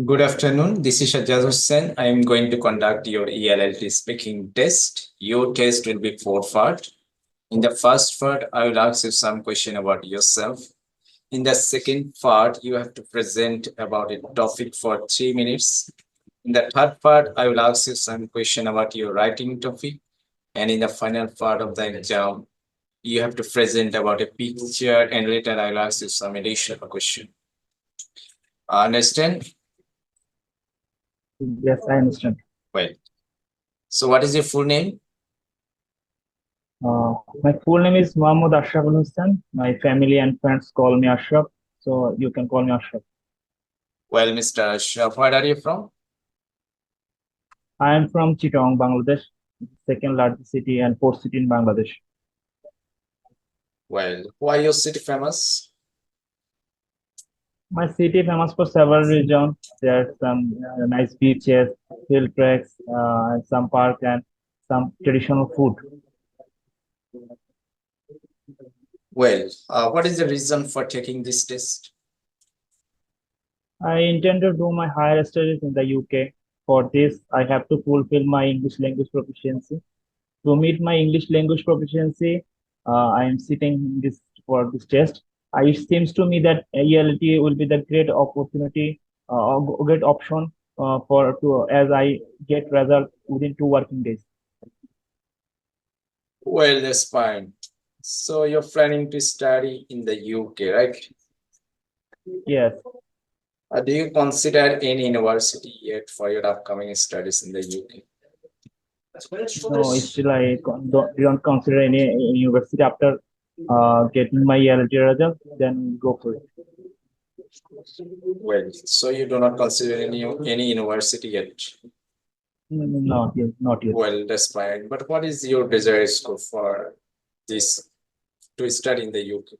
Good afternoon. This is Shajjad Hussain. I am going to conduct your ELLT speaking test. Your test will be 4 part. In the first part, I will ask you some question about yourself. In the second part, you have to present about a topic for 3 minutes. In the third part, I will ask you some question about your writing topic. And in the final part of the exam, you have to present about a picture, and later I will ask you some additional question. Understand? Yes, I understand. Well, so what is your full name? My full name is Mohammad Ashraf Hussain. My family and friends call me Ashraf, so you can call me Ashraf. Well, Mr. Ashraf, where are you from? I am from Chittagong, Bangladesh, second largest city and fourth city in Bangladesh. Well, why your city famous? My city famous for several reasons. There's some nice beaches, hill tracks, some park, and some traditional food. Well, what is the reason for taking this test? I intend to do my higher studies in the UK. For this, I have to fulfill my English language proficiency. To meet my English language proficiency, I am sitting for this test. It seems to me that ELLT will be the great opportunity, great option as I get result within 2 working days. Well, that's fine. So you're planning to study in the UK, right? Yes. Do you consider any university yet for your upcoming studies in the UK? No, still I don't consider any university after getting my ELLT result. Then go for it. Well, so you do not consider any university yet? Not yet. Well, that's fine. But what is your desired score for this to study in the UK?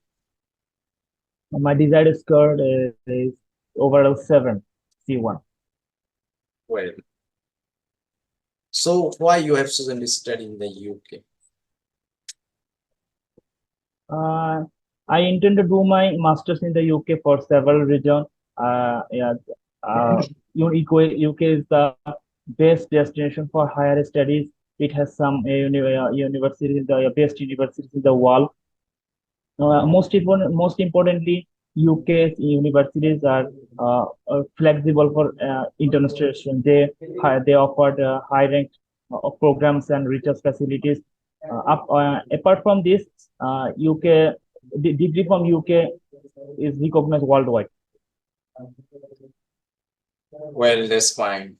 My desired score is overall 7, C1. Well, so why you have chosen to study in the UK? I intend to do my masters in the UK for several reasons. UK is the best destination for higher studies. It has some universities, the best universities in the world. Most importantly, UK universities are flexible for international. They offered high ranked programs and research facilities. Apart from this, UK degree from UK is recognized worldwide. Well, that's fine.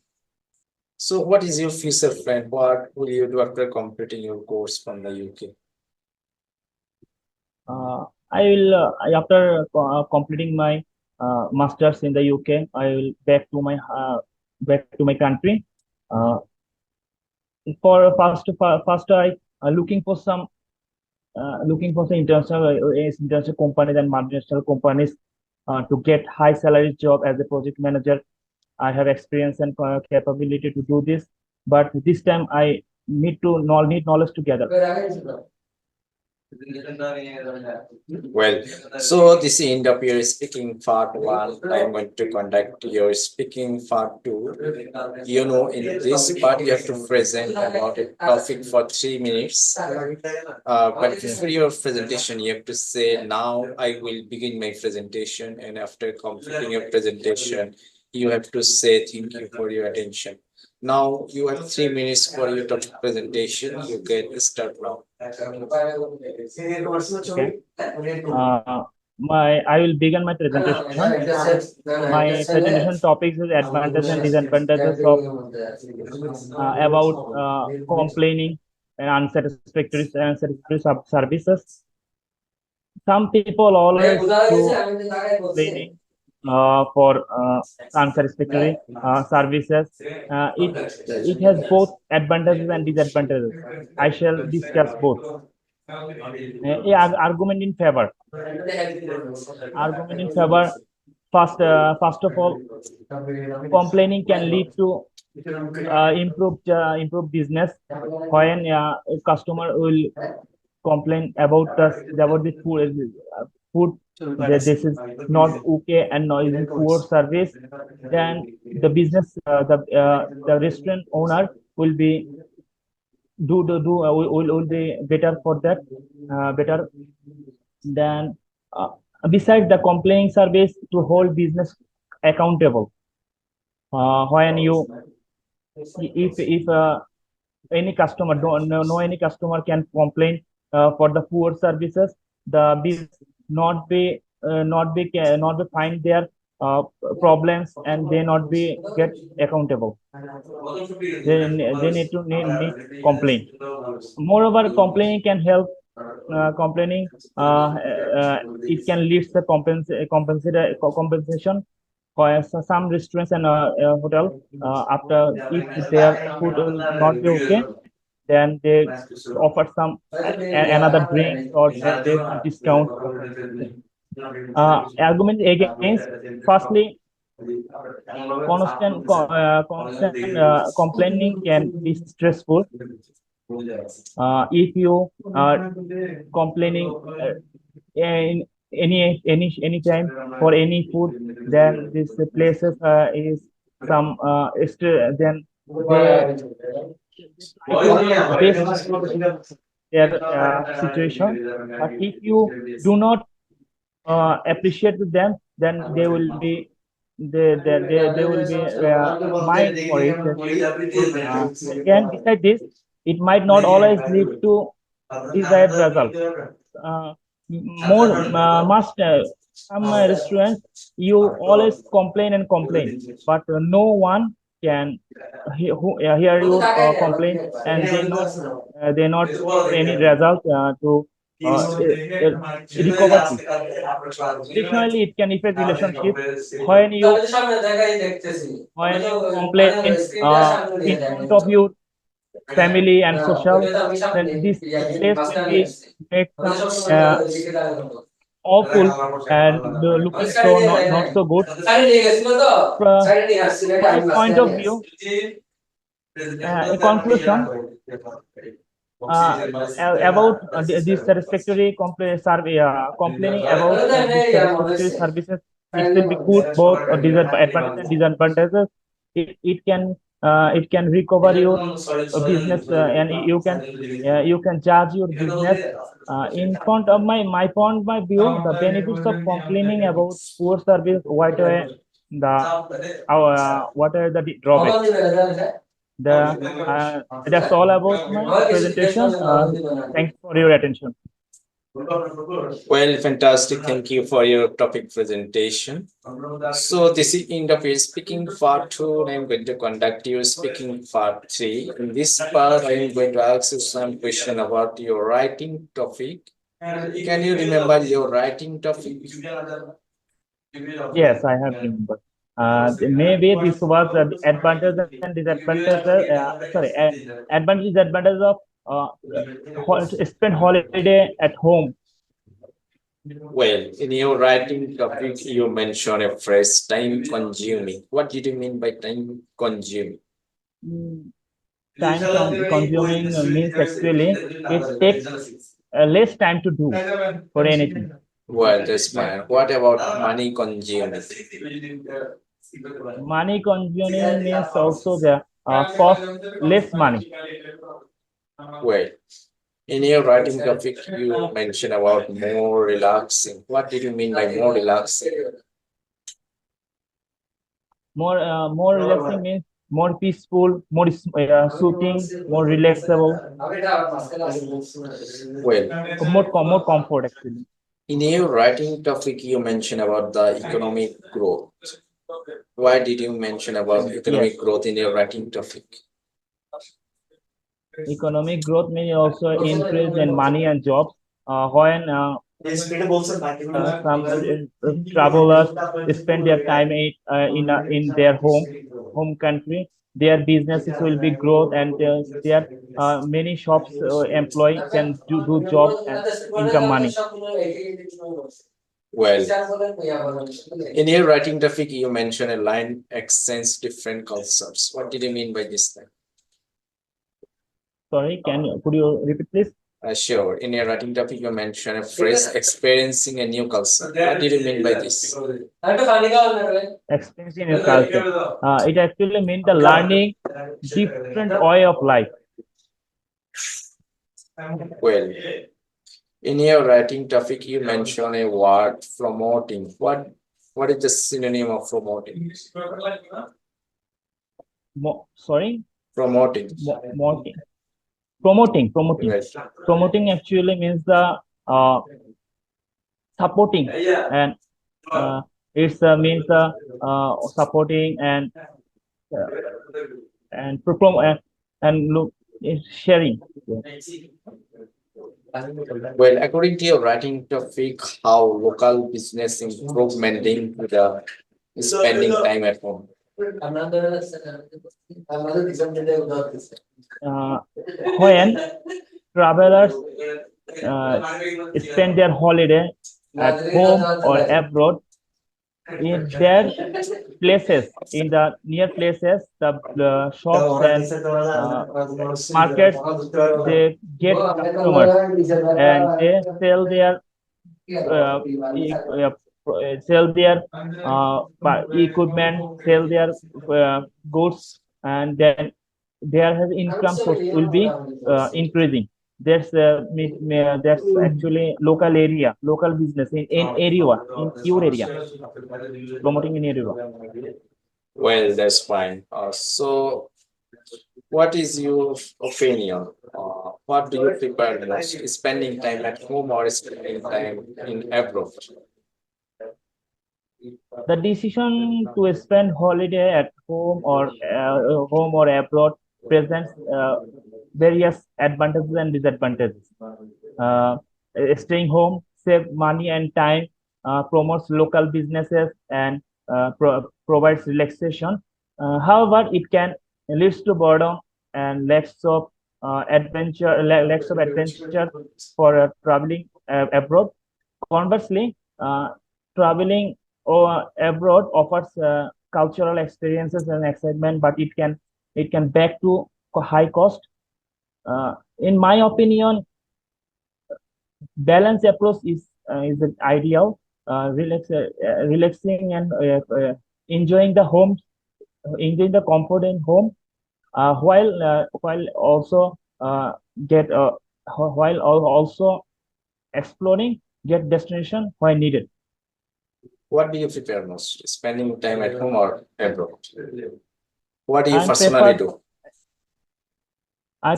So what is your future plan? What will you do after completing your course from the UK? I will after completing my masters in the UK, I will back to my country. For first I looking for some international companies and multinational companies to get high salary job as a project manager. I have experience and capability to do this, but this time I need knowledge together. Well, so this is end of your speaking part 1. I am going to conduct your speaking part 2. You know, in this part you have to present about a topic for 3 minutes. But before your presentation, you have to say, now I will begin my presentation, and after completing your presentation, you have to say thank you for your attention. Now you have 3 minutes for your topic presentation. You can start now. Okay. I will begin my presentation. My presentation topics is advantages and disadvantages of about complaining and unsatisfactory services. Some people always do complaining for unsatisfactory services. It has both advantages and disadvantages. I shall discuss both. Argument in favor. Argument in favor. First of all, complaining can lead to improved business. When a customer will complain about the food, food, that this is not okay and no, is poor service, then the business, the restaurant owner will be will be better for that, better than besides the complaining service to hold business accountable. When you if any customer don't no any customer can complain for the poor services, the business not be find their uh, problems, and they not be get accountable. They need complain. Moreover, complaining can help. Complaining, it can lead the compensation for some restaurants and hotel. After if their food will not be okay, then they offer some another drinks, or they some discount offer. Argument against, firstly, constant complaining can be stressful. If you are complaining in any time for any food, then this places is some then they best their situation. But if you do not appreciate them, then they will be mind for it. Again, beside this, it might not always lead to desired result. Uh, more must some restaurants, you always complain and complain, but no one can hear your complaint, and they not give any result to recover this. Additionally, it can affect relationship. when you when you complain in front of your family and social, then this place will be make some awful and looking so not so good. Uh, my point of view, in conclusion, about dissatisfactory survey, complaining about dissatisfactory services, it will be good both advantages and disadvantages. It can recover your business, and you can judge your business in front of my point my view. The benefits of complaining about poor service, what are the drawbacks. That's all about my presentation. Thanks for your attention. Well, fantastic. Thank you for your topic presentation. So this is end of your speaking part 2, and I'm going to conduct your speaking part 3. In this part, I'm going to ask you some question about your writing topic. Can you remember your writing topic? Yes, I have remembered. Maybe this was the advantage and disadvantage. Advantage disadvantage of spend holiday at home. Well, in your writing topic, you mentioned a phrase time consuming. What did you mean by time consuming? Time consuming means actually it takes less time to do for anything. Well, that's fine. What about money consuming? Money consuming means also the cost less money. Well, in your writing topic, you mentioned about more relaxing. What did you mean by more relaxing? More relaxing means more peaceful, more soothing, more relaxable. Well, more comfort actually. In your writing topic, you mentioned about the economic growth. Why did you mention about economic growth in your writing topic? Economic growth means also increase in money and jobs. When some travelers spend their time in their home country, their businesses will be growth, and their many shops employee can do job and income money. Well, in your writing topic, you mentioned a line extends different concepts. What did you mean by this line? Sorry, could you repeat please? Sure. In your writing topic, you mentioned a phrase experiencing a new culture. What did you mean by this? Experiencing a culture. It actually means the learning different way of life. Well, in your writing topic, you mentioned a word promoting. What is the synonym of promoting? Sorry, Promoting. promoting. Right. Promoting actually means the supporting, and it means the supporting and look, it's sharing. Well, according to your writing topic, how local business implementing the spending time at home. When travelers spend their holiday at home or abroad, in their places, in the near places, the shops and markets, they get customers and they sell their equipment, sell their goods, and then their income source will be increasing. That's actually local area, local business in your area, promoting in area. Well, that's fine. So, what is your opinion? What do you prefer most? Spending time at home or spending time in abroad? The decision to spend holiday at home or abroad presents various advantages and disadvantages. Uh, Staying home save money and time, promotes local businesses, and provides relaxation. However, it can leads to boredom and lacks of adventure for traveling abroad. Conversely, traveling abroad offers cultural experiences and excitement, but it can back to high cost. In my opinion, balanced approach is an ideal. Relaxing and enjoying enjoying the comfort in home, while also get while also exploring get destination when needed. What do you prefer most? Spending time at home or abroad? What do you I personally prefer do? I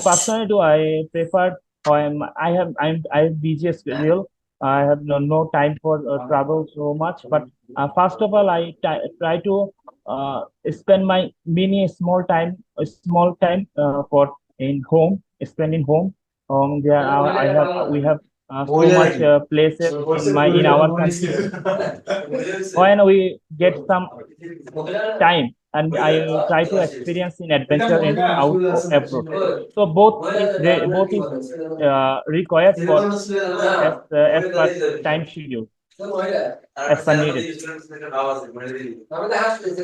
prefer when I have busy schedule. I have no time for travel so much. But first of all, I try to spend my small time for in home, spend in home. There I have we have so much places in our country. When we get some time, and I try to experience in adventure in out abroad. So both is required for as per time schedule, as per needed.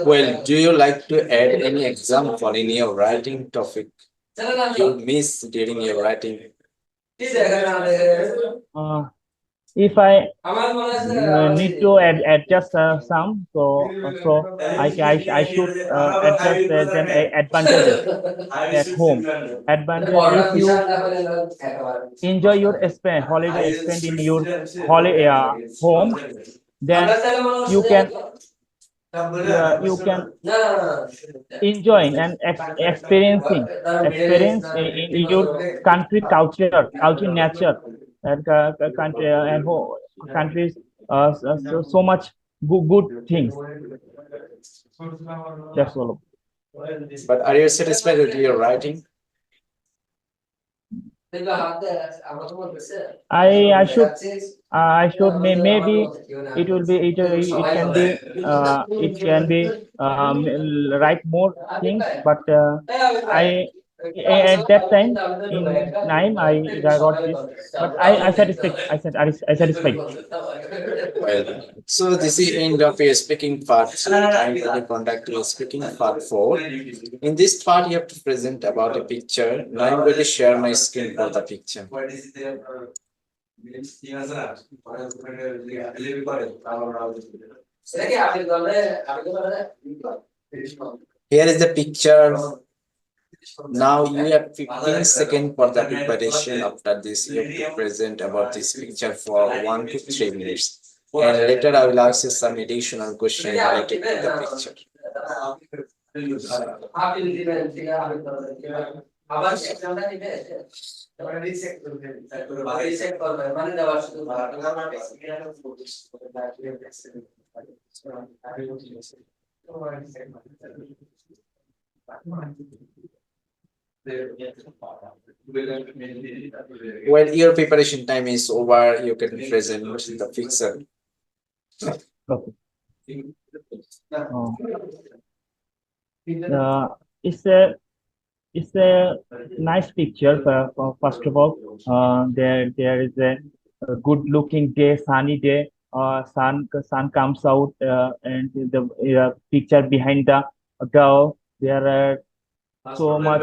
Well, do you like to add any example in your writing topic you miss during your writing? If I need to adjust some, I should adjust then advantages at home. Advantage, if you enjoy your holiday spent in your holiday home, then you can you can enjoying and experience in your country culture nature, and country and countries so much good things. That's all. But are you satisfied with your writing? Maybe it can be write more things, but I at that time in time I wrote this, but I satisfied. I satisfied. Well, so this is end of your speaking part. So I'm going to conduct your speaking part 4. In this part, you have to present about a picture. Now I'm going to share my screen for the picture. Here is the picture. Now you have 15 seconds for the preparation. After this, you have to present about this picture for 1 to 3 minutes. And later I will ask you some additional question related to the picture. When your preparation time is over, you can present the picture. Okay. It's a nice picture. First of all, there is a good looking day, sunny day. Sun comes out, and the picture behind the girl. There are so much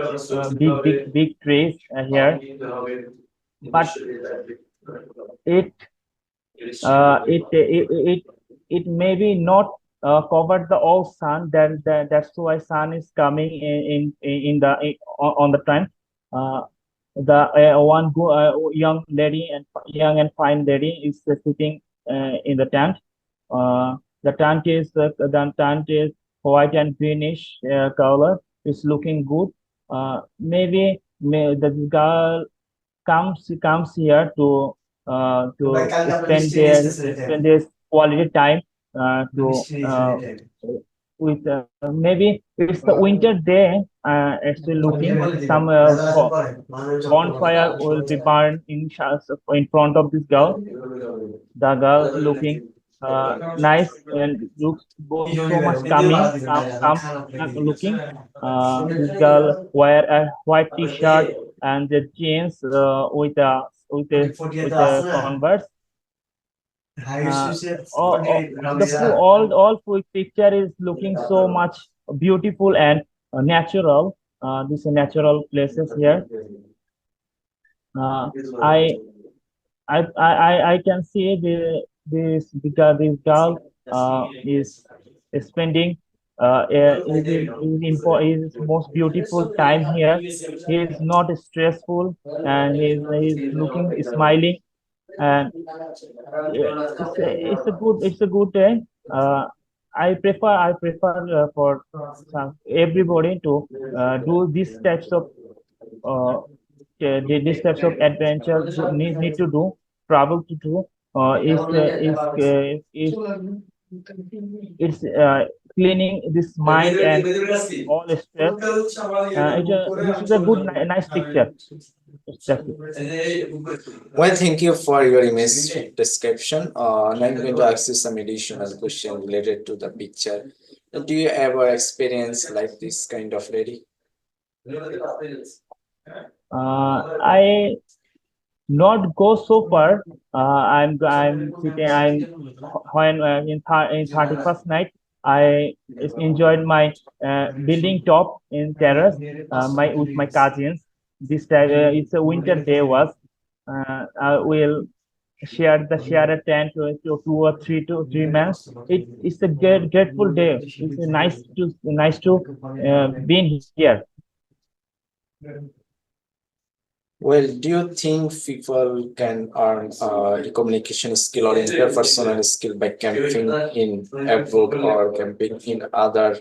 big trees here, but it it maybe not covered the all sun. That's why sun is coming on the time. The young lady and young and fine lady is sitting in the tent. The tent is white and greenish color. It's looking good. Maybe the girl comes here to spend their quality time to with maybe it's the winter day. Actually looking some bonfire will be burned in front of this girl. The girl looking nice and looks so much looking. This girl wear a white t-shirt and the jeans with a Converse. All full picture is looking so much beautiful and natural. These are natural places here. I I can see this girl is spending his most beautiful time here. He is not stressful and he's looking smiling, and it's a good day. I prefer for everybody to do these types of adventure need to do, travel to do. It's cleaning this mind and all stress. This is a good nice picture. That's it. Well, thank you for your image description. Now I'm going to ask you some additional question related to the picture. Do you ever experience like this kind of lady? I not go so far. I'm sitting. I'm when in 31st night. I enjoyed my building top in terrace. My with my cousins. This time it's a winter day was. I will share a tent to 2 or 3 months. It's a grateful day. It's a nice to being here. Well, do you think people can earn a communication skill or interpersonal skill by camping in abroad or camping in other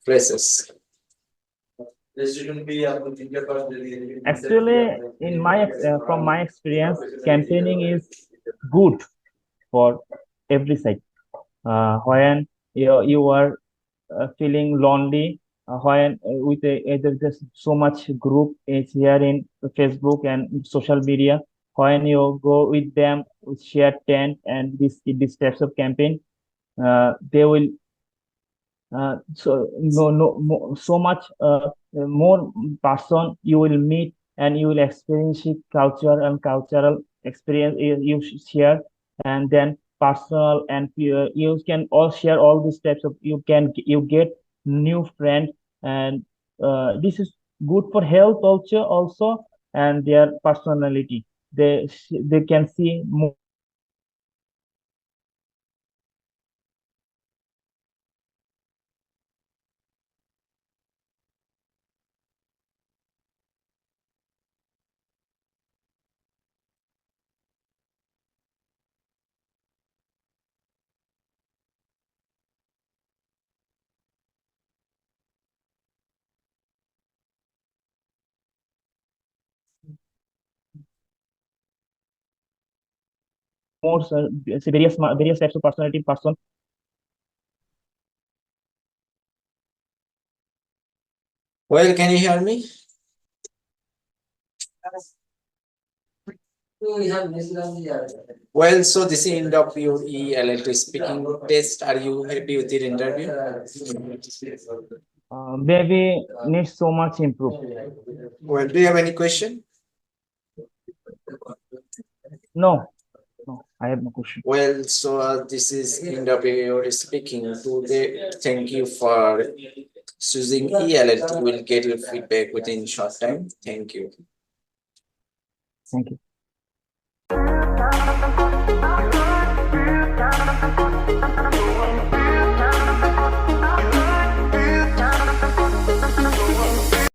places? Actually, from my experience, campaigning is good for every side. When you are feeling lonely, when there's just so much group is here in Facebook and social media. When you go with them, share tent and this types of campaign, they will So so much more person you will meet, and you will experience it culture and cultural experience you share, and then personal and you can all share all these types of you get new friend, and this is good for health also, and their personality, they can see more various types of personality person. Well, can you hear me? Well, so this is end of your ELLT speaking test. Are you happy with your interview? Maybe needs so much improve. Well, do you have any question? No, I have no question. Well, so this is end of your speaking today. Thank you for choosing ELLT. We'll get your feedback within short time. Thank you. Thank you.